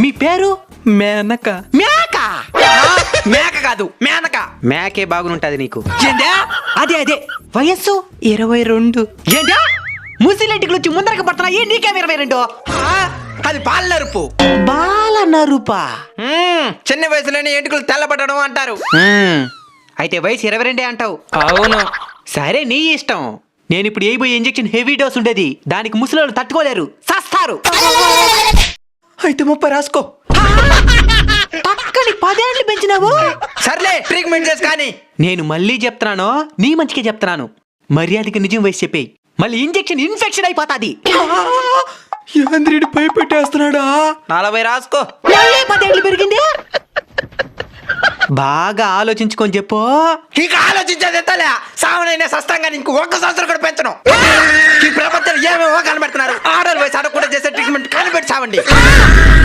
మీ పేరు? మేనక. మేక మేక కాదు మేనక. మేకే బాగుంటది నీకు. ఏంటా? అదే వయస్సు 22. ఏంటా? ముసిలింటికి వచ్చి ముందరకు పడుతున్నా నీకేం 22? అది పాల నరుపు. బాల నరుపా? చిన్న వయసులోనే ఎంటుకలు తెల్లబడడం అంటారు. అయితే వయసు 22 అంటావు. అవును. సరే నీ ఇష్టం. నేను ఇప్పుడు వేయబోయే ఇంజెక్షన్ హెవీ డోస్ ఉండేది. దానికి ముసలోళ్ళు తట్టుకోలేరు, సస్తారు. అయితే 30 రాసుకో. పక్కని 10 ఏళ్ళు పెంచినావు. సర్లే ట్రీట్మెంట్ చేసి కానీ. నేను మళ్ళీ చెప్తున్నాను, నీ మంచికే చెప్తున్నాను. మర్యాదకి నిజం వయసు చెప్పేయి, మళ్ళీ ఇంజెక్షన్ ఇన్ఫెక్షన్ అయిపోతాది. యాంద్రుడు భయపెట్టేస్తున్నాడా? 40 రాసుకో. మళ్ళీ 10 ఏళ్ళు పెరిగింది. బాగా ఆలోచించుకొని చెప్పు. ఇక ఆలోచించేది ఎత్తలే. సావనైనా సస్తంగా నీకు 1 సంవత్సరం కూడా పెంచను. ఈ ప్రపంచంలో ఏమేమో కనబెడుతున్నారు. ఆర్డర్ వయసు అడగకుండా చేసే ట్రీట్మెంట్ కనిపెట్టి చావండి.